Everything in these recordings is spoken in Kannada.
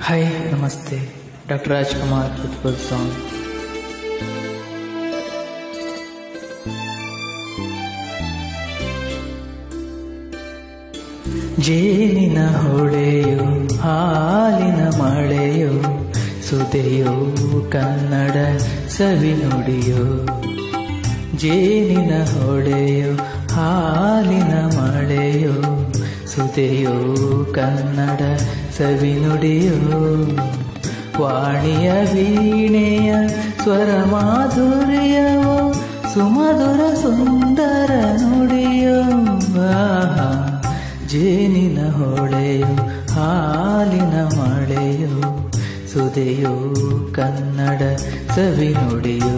Hi, Namaste. Dr. Rajkumar with full song. ಜೇನಿನ ಹೊಳೆಯೋ ಹಾಲಿನ ಮಳೆಯೋ ಸುದೆಯೋ ಕನ್ನಡ ಸವಿನುಡಿಯೋ. ಜೇನಿನ ಹೊಳೆಯೋ ಹಾಲಿನ ಮಳೆಯೋ ಸುದೆಯೋ ಕನ್ನಡ ಸವಿನುಡಿಯೋ. ವಾಣಿಯ ವೀಣೆಯ ಸ್ವರ ಮಾಧುರ್ಯವೋ ಸುಮಧುರ ಸುಂದರ ನುಡಿಯೋ. ಜೇನಿನ ಹೊಳೆಯೋ ಹಾಲಿನ ಮಳೆಯೋ ಸುದೆಯೋ ಕನ್ನಡ ಸವಿನುಡಿಯೋ.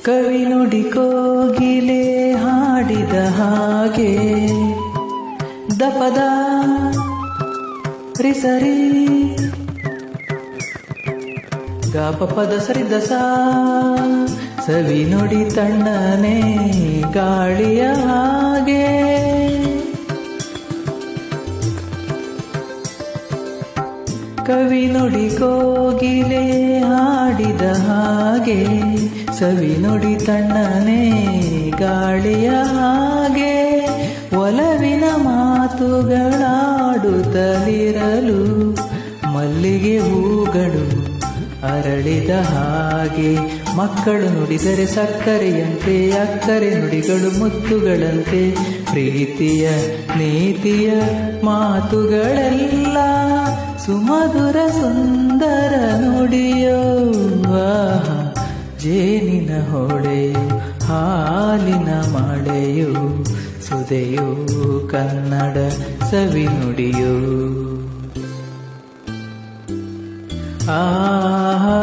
ಕವಿ ನುಡಿ ಕೋಗಿಲೆ ಹಾಡಿದ ಹಾಗೆ ದಪದ ರಿಸರಿ ಗಾಪದ ಸರಿದಸ ಸವಿ ನುಡಿ ತಣ್ಣನೆ ಗಾಳಿಯ ಹಾಗೆ. ಕವಿ ನುಡಿ ಕೋಗಿಲೆ ಹಾಡಿದ ಹಾಗೆ ಸವಿ ನುಡಿ ತಣ್ಣನೆ ಗಾಳಿಯ ಹಾಗೆ. ಒಲವಿನ ಮಾತುಗಳಾಡುತ್ತಲಿರಲು ಮಲ್ಲಿಗೆ ಹೂಗಳು ಅರಳಿದ ಹಾಗೆ. ಮಕ್ಕಳು ನುಡಿದರೆ ಸಕ್ಕರೆಯಂತೆ ಅಕ್ಕರೆ ನುಡಿಗಳು ಮುತ್ತುಗಳಂತೆ. ಪ್ರೀತಿಯ ನೀತಿಯ ಮಾತುಗಳೆಲ್ಲ ಸುಮಧುರ ಸುಂದರ ನುಡಿಯೋ. ಜೇನಿನ ಹೊಳೆಯೋ ಹಾಲಿನ ಮಳೆಯೋ ಸುದೆಯೋ ಕನ್ನಡ ಸವಿನುಡಿಯೋ. ಆಹಾ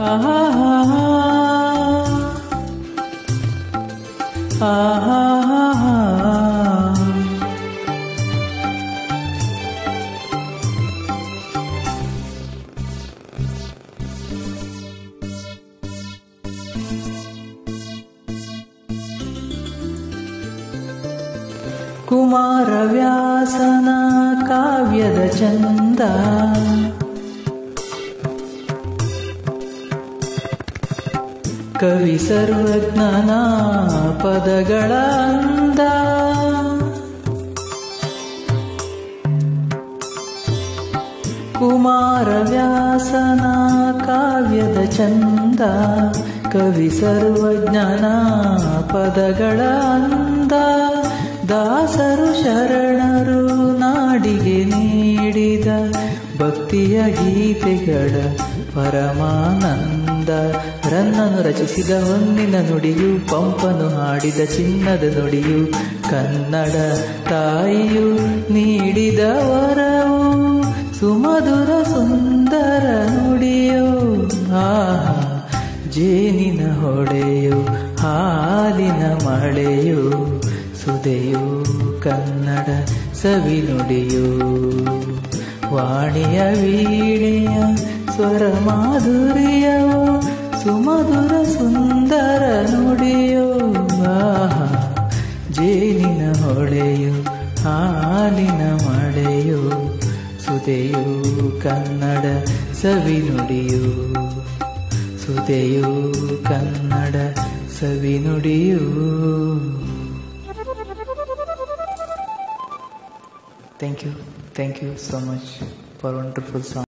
ಆಹಾ ಆಹಾ ಕುಮಾರವ್ಯಾಸನ ಕಾವ್ಯದ ಚಂದ ಕವಿ ಸರ್ವಜ್ಞನ ಪದಗಳ ಅಂದ. ಕುಮಾರವ್ಯಾಸನ ಕಾವ್ಯದ ಚಂದ ಕವಿ ಸರ್ವಜ್ಞನ ಪದಗಳ ಅಂದ. ದಾಸರು ಶರಣರು ನಾಡಿಗೆ ನೀಡಿದ ಭಕ್ತಿಯ ಗೀತೆಗಳ ಪರಮಾನಂದ. ರನ್ನನು ರಚಿಸಿದ ಹೊನ್ನಿನ ನುಡಿಯು ಪಂಪನು ಹಾಡಿದ ಚಿನ್ನದ ನುಡಿಯು ಕನ್ನಡ ತಾಯಿಯು ನೀಡಿದ ವರವು ಸುಮಧುರ ಸುಂದರ ನುಡಿಯೋ. ಜೇನಿನ ಹೊಳೆಯೋ ಹಾಲಿನ ಮಳೆಯೋ ಸುದೆಯೋ ಕನ್ನಡ ಸವಿನುಡಿಯೋ. ವಾಣಿಯ ವೀಣೆಯ ಸ್ವರ ಮಾಧುರ್ಯವೋ ಸುಮಧುರ ಸುಂದರ ನುಡಿಯೋ. ಜೇನಿನ ಹೊಳೆಯೋ ಹಾಲಿನ ಮಳೆಯೋ ಸುದೆಯೋ Kannada ಸವಿನುಡಿಯೋ. ಸುದೆಯೋ Kannada ಸವಿನುಡಿಯೋ. Thank you so much for wonderful song.